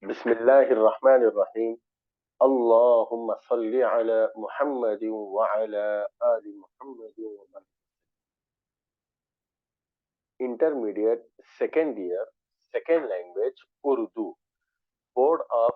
بسم الله الرحمن الرحيم. اللهم صل على محمد وعلى آل محمد ومن. Intermediate second year, second language Urdu, Board of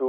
2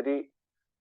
3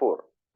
4,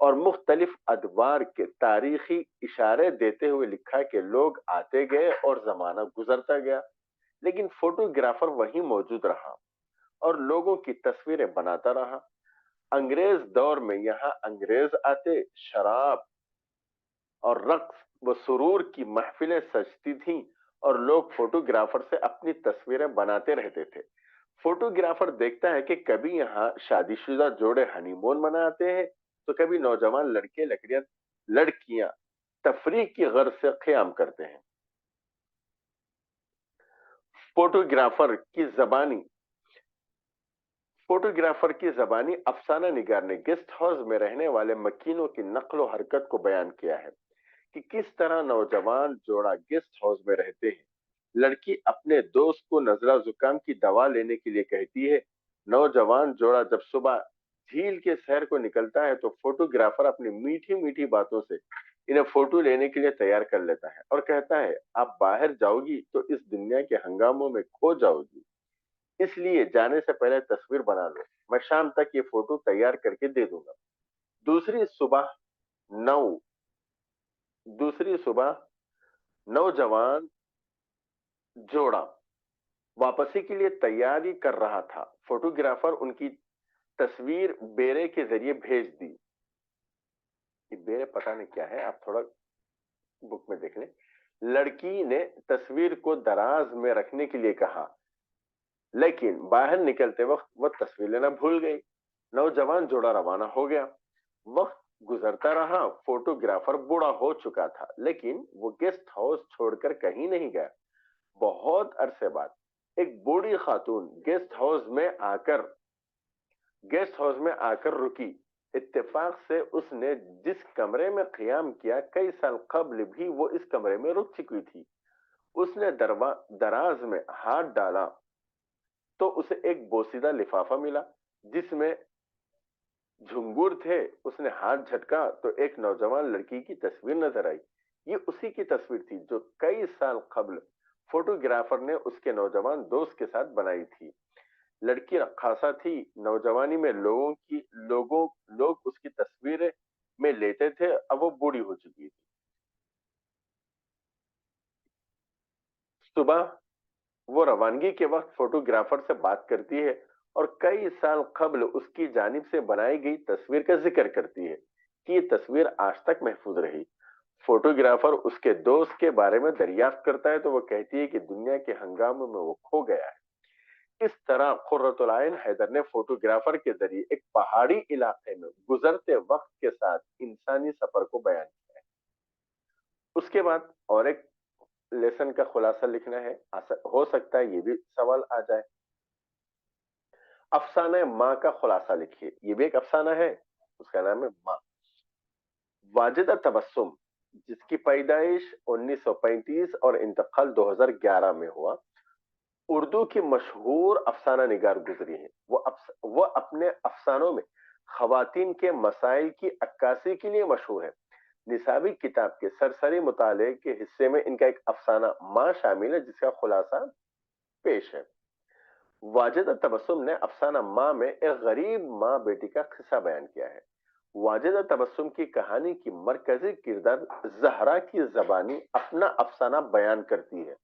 اور مختلف ادوار کے تاریخی اشارے دیتے ہوئے لکھا کہ لوگ آتے گئے اور زمانہ گزرتا گیا، لیکن فوٹوگرافر وہیں موجود رہا اور لوگوں کی تصویریں بناتا رہا۔ انگریز دور میں یہاں انگریز آتے، شراب اور رقص و سرور کی محفلیں سجتی تھیں اور لوگ فوٹوگرافر سے اپنی تصویریں بناتے رہتے تھے۔ فوٹوگرافر دیکھتا ہے کہ کبھی یہاں شادی شدہ جوڑے ہنی مون مناتے ہیں تو کبھی نوجوان لڑکیاں تفریح کی غرض سے قیام کرتے ہیں۔ فوٹوگرافر کی زبانی افسانہ نگار نے گیسٹ ہاؤس میں رہنے والے مکینوں کی نقل و حرکت کو بیان کیا ہے کہ کس طرح نوجوان جوڑا گیسٹ ہاؤس میں رہتے ہیں۔ لڑکی اپنے دوست کو نزلہ زکام کی دوا لینے کے لیے کہتی ہے۔ نوجوان جوڑا جب صبح جھیل کے سیر کو نکلتا ہے تو فوٹوگرافر اپنی میٹھی میٹھی باتوں سے انہیں فوٹو لینے کے لیے تیار کر لیتا ہے اور کہتا ہے، آپ باہر جاؤ گی تو اس دنیا کے ہنگاموں میں کھو جاؤ گی، اس لیے جانے سے پہلے تصویر بنا لو، میں شام تک یہ فوٹو تیار کر کے دے دوں گا۔ دوسری صبح نو دوسری صبح نوجوان جوڑا واپسی کے لیے تیاری کر رہا تھا۔ فوٹوگرافر ان کی تصویر بیرے کے ذریعے بھیج دی۔ یہ بیرے پتہ نہیں کیا ہے، آپ تھوڑا بک میں دیکھ لیں۔ لڑکی نے تصویر کو دراز میں رکھنے کے لیے کہا، لیکن باہر نکلتے وقت وہ تصویر لینا بھول گئی۔ نوجوان جوڑا روانہ ہو گیا۔ وقت گزرتا رہا، فوٹوگرافر بوڑھا ہو چکا تھا، لیکن وہ گیسٹ ہاؤس چھوڑ کر کہیں نہیں گیا۔ بہت عرصے بعد ایک بوڑھی خاتون گیسٹ ہاؤس میں آ کر رکی۔ اتفاق سے اس نے جس کمرے میں قیام کیا کئی سال قبل بھی وہ اس کمرے میں رک چکی تھی۔ اس نے دراز میں ہاتھ ڈالا تو اسے ایک بوسیدہ لفافہ ملا جس میں جھنگور تھے۔ اس نے ہاتھ جھٹکا تو ایک نوجوان لڑکی کی تصویر نظر آئی۔ یہ اسی کی تصویر تھی جو کئی سال قبل فوٹوگرافر نے اس کے نوجوان دوست کے ساتھ بنائی تھی۔ لڑکی رقاصہ تھی۔ نوجوانی میں لوگ اس کی تصویریں میں لیتے تھے، اب وہ بوڑھی ہو چکی تھی۔ صبح وہ روانگی کے وقت فوٹوگرافر سے بات کرتی ہے اور کئی سال قبل اس کی جانب سے بنائی گئی تصویر کا ذکر کرتی ہے کہ یہ تصویر آج تک محفوظ رہی۔ فوٹوگرافر اس کے دوست کے بارے میں دریافت کرتا ہے تو وہ کہتی ہے کہ دنیا کے ہنگاموں میں وہ کھو گیا ہے۔ اس طرح قرۃ العین حیدر نے فوٹوگرافر کے ذریعے ایک پہاڑی علاقے میں گزرتے وقت کے ساتھ انسانی سفر کو بیان کیا ہے۔ اس کے بعد اور ایک لیسن کا خلاصہ لکھنا ہے، ہو سکتا ہے یہ بھی سوال آ جائے۔ افسانہ ماں کا خلاصہ لکھیے۔ یہ بھی ایک افسانہ ہے، اس کا نام ہے ماں۔ واجدہ تبسم، جس کی پیدائش 1935 اور انتقال 2011 میں ہوا، اردو کی مشہور افسانہ نگار گزری ہیں۔ وہ اپنے افسانوں میں خواتین کے مسائل کی عکاسی کے لیے مشہور ہے۔ نصابی کتاب کے سرسری مطالعے کے حصے میں ان کا ایک افسانہ ماں شامل ہے، جس کا خلاصہ پیش ہے۔ واجدہ تبسم نے افسانہ ماں میں ایک غریب ماں بیٹی کا قصہ بیان کیا ہے۔ واجدہ تبسم کی کہانی کی مرکزی کردار زہرا کی زبانی اپنا افسانہ بیان کرتی ہے۔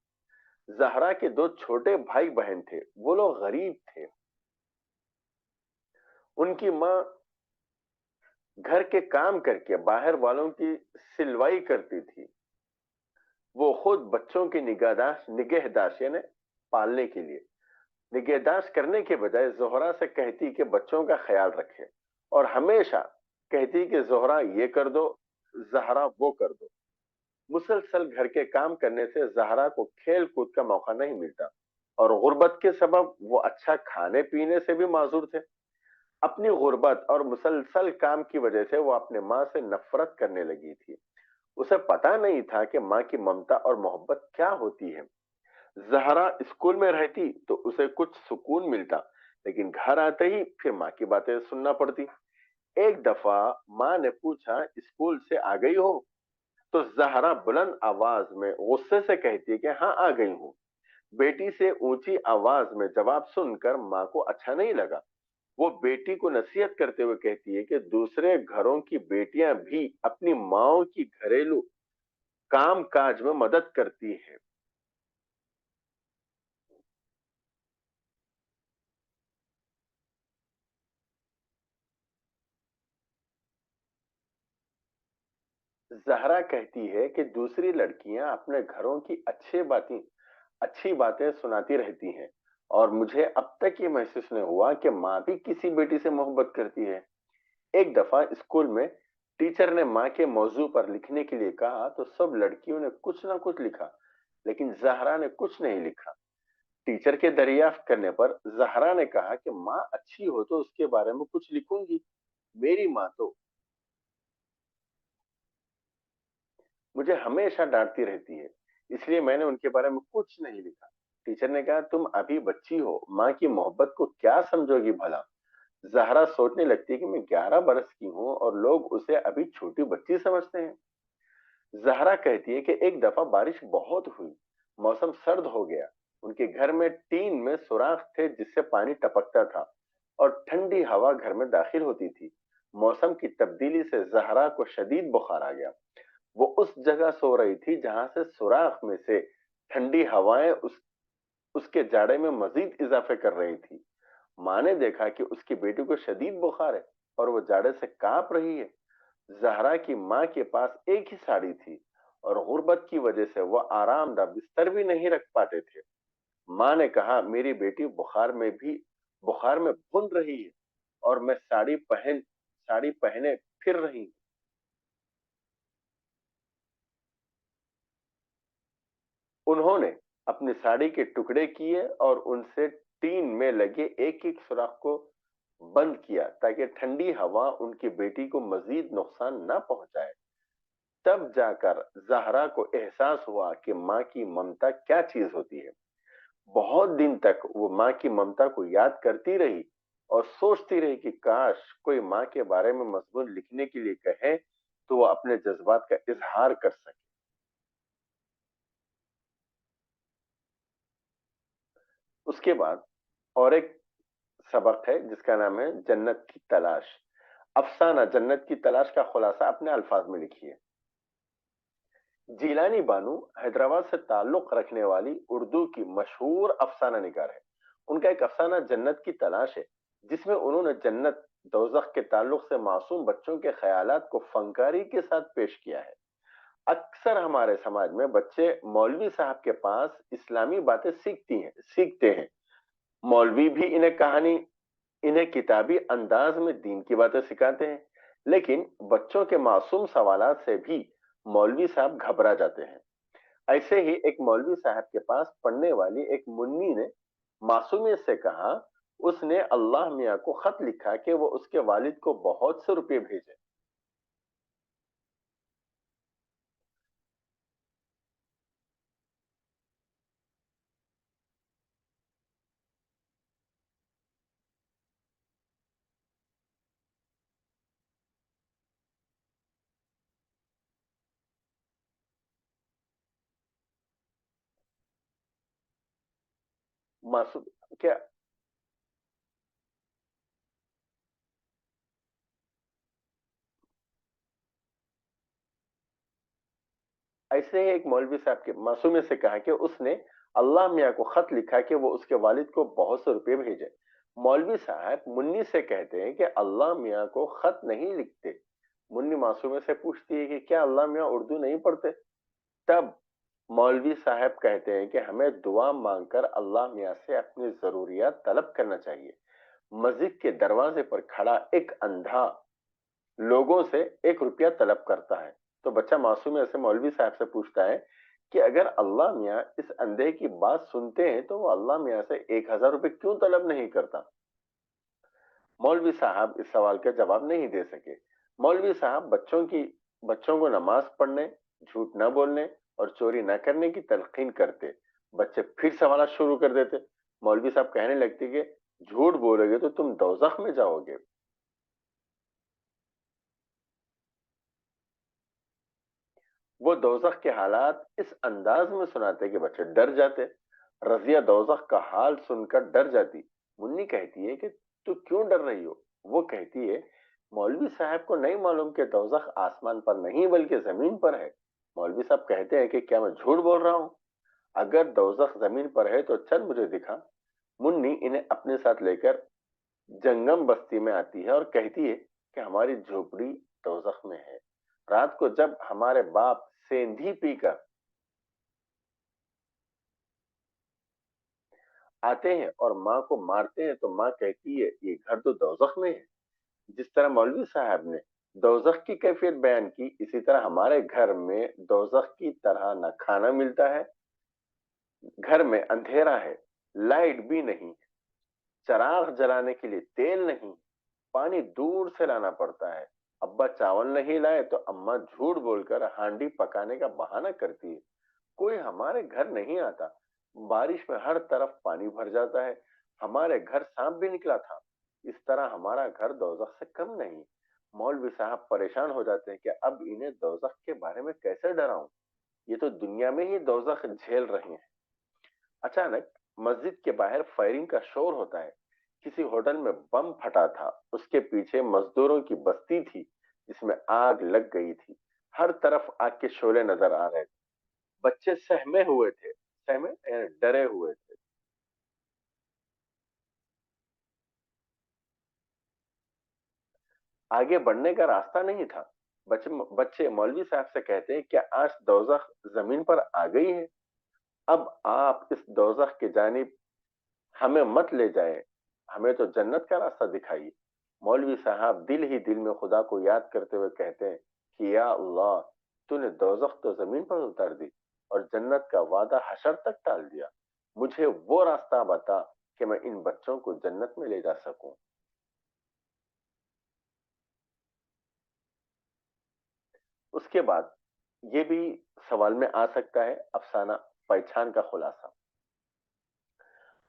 زہرا کے 2 چھوٹے بھائی بہن تھے، وہ لوگ غریب تھے۔ ان کی ماں گھر کے کام کر کے باہر والوں کی سلوائی کرتی تھی۔ وہ خود بچوں کی نگہداشت یعنی پالنے کے لیے نگہداشت کرنے کے بجائے زہرا سے کہتی کہ بچوں کا خیال رکھے، اور ہمیشہ کہتی کہ زہرا یہ کر دو، زہرا وہ کر دو۔ مسلسل گھر کے کام کرنے سے زہرا کو کھیل کود کا موقع نہیں ملتا، اور غربت کے سبب وہ اچھا کھانے پینے سے بھی معذور تھے۔ اپنی غربت اور مسلسل کام کی وجہ سے وہ اپنے ماں سے نفرت کرنے لگی تھی۔ اسے پتا نہیں تھا کہ ماں کی ممتا اور محبت کیا ہوتی ہے۔ زہرا اسکول میں رہتی تو اسے کچھ سکون ملتا، لیکن گھر آتے ہی پھر ماں کی باتیں سننا پڑتی۔ ایک دفعہ ماں نے پوچھا، اسکول سے آ گئی ہو؟ تو زہرا بلند آواز میں غصے سے کہتی کہ ہاں آ گئی ہوں۔ بیٹی سے اونچی آواز میں جواب سن کر ماں کو اچھا نہیں لگا۔ وہ بیٹی کو نصیحت کرتے ہوئے کہتی ہے کہ دوسرے گھروں کی بیٹیاں بھی اپنی ماؤں کی گھریلو کام کاج میں مدد کرتی ہیں. زہرا کہتی ہے کہ دوسری لڑکیاں اپنے گھروں کی اچھی باتیں سناتی رہتی ہیں اور مجھے اب تک یہ محسوس نہیں ہوا کہ ماں بھی کسی بیٹی سے محبت کرتی ہے. ایک دفعہ اسکول میں ٹیچر نے ماں کے موضوع پر لکھنے کے لیے کہا تو سب لڑکیوں نے کچھ نہ کچھ لکھا، لیکن زہرا نے کچھ نہیں لکھا. ٹیچر کے دریافت کرنے پر زہرا نے کہا کہ ماں اچھی ہو تو اس کے بارے میں کچھ لکھوں گی، میری ماں تو مجھے ہمیشہ ڈانٹتی رہتی ہے، اس لیے میں نے ان کے بارے میں کچھ نہیں لکھا. ٹیچر نے کہا تم ابھی بچی ہو، ماں کی محبت کو کیا سمجھو گی بھلا. زہرا سوچنے لگتی ہے کہ میں 11 برس کی ہوں اور لوگ اسے ابھی چھوٹی بچی سمجھتے ہیں. زہرا کہتی ہے کہ ایک دفعہ بارش بہت ہوئی، موسم سرد ہو گیا. ان کے گھر میں ٹین میں سوراخ تھے جس سے پانی ٹپکتا تھا اور ٹھنڈی ہوا گھر میں داخل ہوتی تھی. موسم کی تبدیلی سے زہرا کو شدید بخار آ گیا. وہ اس جگہ سو رہی تھی جہاں سے سوراخ میں سے ٹھنڈی ہوائیں اس کے جاڑے میں مزید اضافے کر رہی تھی. ماں نے دیکھا کہ اس کی بیٹی کو شدید بخار ہے اور وہ جاڑے سے کانپ رہی ہے. زہرا کی ماں کے پاس ایک ہی ساڑی تھی اور غربت کی وجہ سے وہ آرام دہ بستر بھی نہیں رکھ پاتے تھے. ماں نے کہا میری بیٹی بخار میں بھون رہی ہے اور میں ساڑی پہنے پھر رہی ہوں. انہوں نے اپنی ساڑی کے ٹکڑے کیے اور ان سے ٹین میں لگے ایک ایک سوراخ کو بند کیا تاکہ ٹھنڈی ہوا ان کی بیٹی کو مزید نقصان نہ پہنچائے. تب جا کر زہرا کو احساس ہوا کہ ماں کی ممتا کیا چیز ہوتی ہے. بہت دن تک وہ ماں کی ممتا کو یاد کرتی رہی اور سوچتی رہی کہ کاش کوئی ماں کے بارے میں مضمون لکھنے کے لیے کہے تو وہ اپنے جذبات کا اظہار کر سکے. اس کے بعد اور ایک سبق ہے جس کا نام ہے جنت کی تلاش. افسانہ جنت کی تلاش کا خلاصہ اپنے الفاظ میں لکھیے. جیلانی بانو حیدرآباد سے تعلق رکھنے والی اردو کی مشہور افسانہ نگار ہے. ان کا ایک افسانہ جنت کی تلاش ہے جس میں انہوں نے جنت دوزخ کے تعلق سے معصوم بچوں کے خیالات کو فنکاری کے ساتھ پیش کیا ہے. اکثر ہمارے سماج میں بچے مولوی صاحب کے پاس اسلامی باتیں سیکھتے ہیں. مولوی بھی انہیں کتابی انداز میں دین کی باتیں سکھاتے ہیں، لیکن بچوں کے معصوم سوالات سے بھی مولوی صاحب گھبرا جاتے ہیں. ایسے ہی ایک مولوی صاحب کے پاس پڑھنے والی ایک منی نے معصومیت سے کہا اس نے اللہ میاں کو خط لکھا کہ وہ اس کے والد کو بہت سے روپے بھیجے. معصوم کیا ایسے ہی ایک مولوی صاحب کے معصومیت سے کہا کہ اس نے اللہ میاں کو خط لکھا کہ وہ اس کے والد کو بہت سے روپے بھیجے. مولوی صاحب منی سے کہتے ہیں کہ اللہ میاں کو خط نہیں لکھتے. منی معصومیت سے پوچھتی ہے کہ کیا اللہ میاں اردو نہیں پڑھتے؟ تب مولوی صاحب کہتے ہیں کہ ہمیں دعا مانگ کر اللہ میاں سے اپنی ضروریات طلب کرنا چاہیے. مسجد کے دروازے پر کھڑا ایک اندھا لوگوں سے 1 روپیہ طلب کرتا ہے تو بچہ معصومیت سے مولوی صاحب سے پوچھتا ہے کہ اگر اللہ میاں اس اندھے کی بات سنتے ہیں تو وہ اللہ میاں سے 1,000 روپے کیوں طلب نہیں کرتا؟ مولوی صاحب اس سوال کا جواب نہیں دے سکے. مولوی صاحب بچوں کو نماز پڑھنے، جھوٹ نہ بولنے اور چوری نہ کرنے کی تلقین کرتے. بچے پھر سوالات شروع کر دیتے. مولوی صاحب کہنے لگتے کہ جھوٹ بولو گے تو تم دوزخ میں جاؤ گے. وہ دوزخ کے حالات اس انداز میں سناتے کہ بچے ڈر جاتے. رضیہ دوزخ کا حال سن کر ڈر جاتی. منی کہتی ہے کہ تو کیوں ڈر رہی ہو؟ وہ کہتی ہے مولوی صاحب کو نہیں معلوم کہ دوزخ آسمان پر نہیں بلکہ زمین پر ہے۔ مولوی صاحب کہتے ہیں کہ کیا میں جھوٹ بول رہا ہوں؟ اگر دوزخ زمین پر ہے تو چل مجھے دکھا۔ منی انہیں اپنے ساتھ لے کر جنگم بستی میں آتی ہے اور کہتی ہے کہ ہماری جھوپڑی دوزخ میں ہے۔ رات کو جب ہمارے باپ سیندھی پی کر آتے ہیں اور ماں کو مارتے ہیں تو ماں کہتی ہے یہ گھر تو دوزخ میں ہے۔ جس طرح مولوی صاحب نے دوزخ کی کیفیت بیان کی، اسی طرح ہمارے گھر میں دوزخ کی طرح نہ کھانا ملتا ہے، گھر میں اندھیرا ہے، لائٹ بھی نہیں، چراغ جلانے کے لیے تیل نہیں، پانی دور سے لانا پڑتا ہے، ابا چاول نہیں لائے تو اماں جھوٹ بول کر ہانڈی پکانے کا بہانہ کرتی ہے، کوئی ہمارے گھر نہیں آتا، بارش میں ہر طرف پانی بھر جاتا ہے، ہمارے گھر سانپ بھی نکلا تھا، اس طرح ہمارا گھر دوزخ سے کم نہیں۔ مولوی صاحب پریشان ہو جاتے ہیں کہ اب انہیں دوزخ کے بارے میں کیسے ڈراؤں، یہ تو دنیا میں ہی دوزخ جھیل رہے ہیں۔ اچانک مسجد کے باہر فائرنگ کا شور ہوتا ہے، کسی ہوٹل میں بم پھٹا تھا، اس کے پیچھے مزدوروں کی بستی تھی جس میں آگ لگ گئی تھی، ہر طرف آگ کے شعلے نظر آ رہے تھے، بچے سہمے ہوئے تھے، سہمے یعنی ڈرے ہوئے تھے۔ آگے بڑھنے کا راستہ نہیں تھا۔ بچے مولوی صاحب سے کہتے ہیں کیا آج دوزخ زمین پر آ گئی ہے؟ اب آپ اس دوزخ کی جانب ہمیں مت لے جائے، ہمیں تو جنت کا راستہ دکھائیے۔ مولوی صاحب دل ہی دل میں خدا کو یاد کرتے ہوئے کہتے ہیں کہ یا اللہ، تو نے دوزخ تو زمین پر اتار دی اور جنت کا وعدہ حشر تک ٹال دیا، مجھے وہ راستہ بتا کہ میں ان بچوں کو جنت میں لے جا سکوں۔ اس کے بعد یہ بھی سوال میں آ سکتا ہے افسانہ پہچان کا خلاصہ۔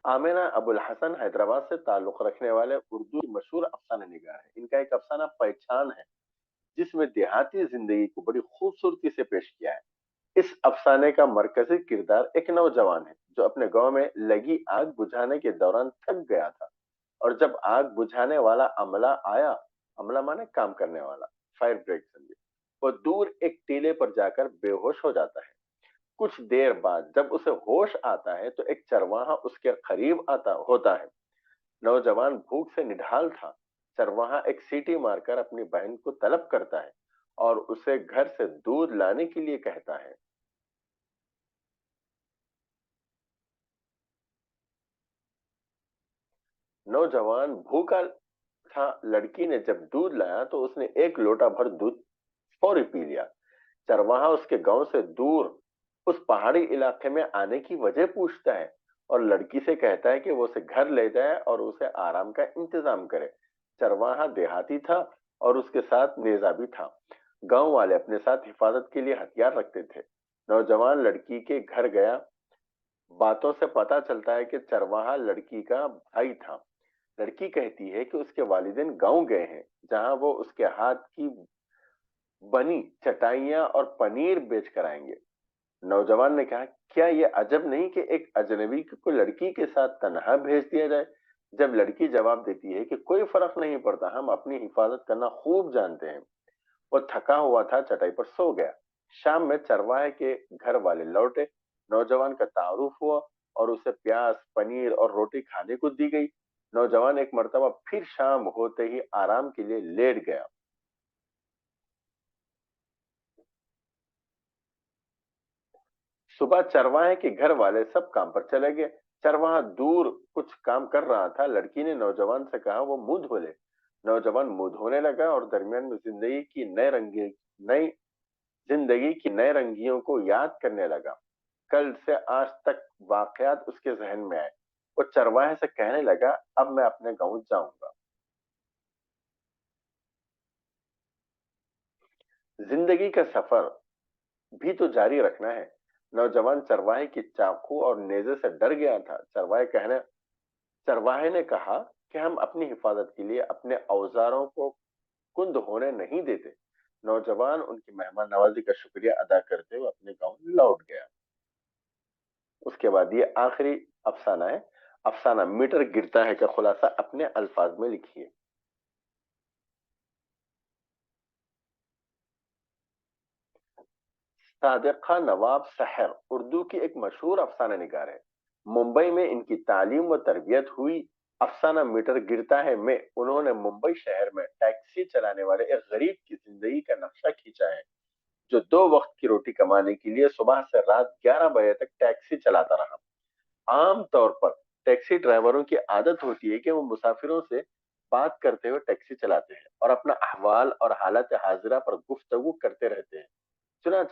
آمینہ ابو الحسن حیدرآباد سے تعلق رکھنے والے اردو کی مشہور افسانہ نگار ہیں۔ ان کا ایک افسانہ پہچان ہے جس میں دیہاتی زندگی کو بڑی خوبصورتی سے پیش کیا ہے۔ اس افسانے کا مرکزی کردار ایک نوجوان ہے جو اپنے گاؤں میں لگی آگ بجھانے کے دوران تھک گیا تھا، اور جب آگ بجھانے والا عملہ آیا، عملہ مانے کام کرنے والا، فائر بریک سمجھے، وہ دور ایک ٹیلے پر جا کر بے ہوش ہو جاتا ہے۔ کچھ دیر بعد جب اسے ہوش آتا ہے تو ایک چرواہا اس کے قریب آتا ہوتا ہے۔ نوجوان بھوک سے نڈھال تھا۔ چرواہا ایک سیٹی مار کر اپنی بہن کو طلب کرتا ہے اور اسے گھر سے دودھ لانے کے لیے کہتا ہے۔ نوجوان بھوکا تھا، لڑکی نے جب دودھ لایا تو اس نے ایک لوٹا بھر دودھ فوری پی لیا۔ چرواہا اس کے گاؤں سے دور اس پہاڑی علاقے میں آنے کی وجہ پوچھتا ہے اور لڑکی سے کہتا ہے کہ وہ اسے گھر لے جائے اور اسے آرام کا انتظام کرے۔ چرواہا دیہاتی تھا اور اس کے ساتھ نیزا بھی تھا۔ گاؤں والے اپنے ساتھ حفاظت کے لیے ہتھیار رکھتے تھے۔ نوجوان لڑکی کے گھر گیا۔ باتوں سے پتا چلتا ہے کہ چرواہا لڑکی کا بھائی تھا۔ لڑکی کہتی ہے کہ اس کے والدین گاؤں گئے ہیں جہاں وہ اس کے ہاتھ کی بنی چٹائیاں اور پنیر بیچ کر آئیں گے۔ نوجوان نے کہا کیا یہ عجب نہیں کہ ایک اجنبی کو لڑکی کے ساتھ تنہا بھیج دیا جائے؟ جب لڑکی جواب دیتی ہے کہ کوئی فرق نہیں پڑتا، ہم اپنی حفاظت کرنا خوب جانتے ہیں، وہ تھکا ہوا تھا، چٹائی پر سو گیا۔ شام میں چرواہے کے گھر والے لوٹے، نوجوان کا تعارف ہوا اور اسے پیاز، پنیر اور روٹی کھانے کو دی گئی۔ نوجوان ایک مرتبہ پھر شام ہوتے ہی آرام کے لیے لیٹ گیا۔ صبح چرواہے کے گھر والے سب کام پر چلے گئے۔ چرواہا دور کچھ کام کر رہا تھا۔ لڑکی نے نوجوان سے کہا وہ منہ دھو لے۔ نوجوان منہ دھونے لگا اور درمیان میں نئی زندگی کی نئے رنگیوں کو یاد کرنے لگا۔ کل سے آج تک واقعات اس کے ذہن میں آئے۔ وہ چرواہے سے کہنے لگا اب میں اپنے گاؤں جاؤں گا۔ زندگی کا سفر بھی تو جاری رکھنا ہے۔ نوجوان چرواہے کی چاقو اور نیزے سے ڈر گیا تھا۔ چرواہے نے کہا کہ ہم اپنی حفاظت کے لیے اپنے اوزاروں کو کند ہونے نہیں دیتے۔ نوجوان ان کی مہمان نوازی کا شکریہ ادا کرتے ہوئے اپنے گاؤں لوٹ گیا۔ اس کے بعد یہ آخری افسانہ ہے، افسانہ میٹر گرتا ہے کا خلاصہ اپنے الفاظ میں لکھیے۔ صادقہ نواب سحر اردو کی ایک مشہور افسانہ نگار ہے۔ ممبئی میں ان کی تعلیم و تربیت ہوئی۔ افسانہ میٹر گرتا ہے میں انہوں نے ممبئی شہر میں ٹیکسی چلانے والے ایک غریب کی زندگی کا نقشہ کھینچا ہے، جو 2 وقت کی روٹی کمانے کے لیے صبح سے رات 11 بجے تک ٹیکسی چلاتا رہا۔ عام طور پر ٹیکسی ڈرائیوروں کی عادت ہوتی ہے کہ وہ مسافروں سے بات کرتے ہوئے ٹیکسی چلاتے ہیں اور اپنا احوال اور حالت حاضرہ پر گفتگو کرتے رہتے ہیں۔ چنانچہ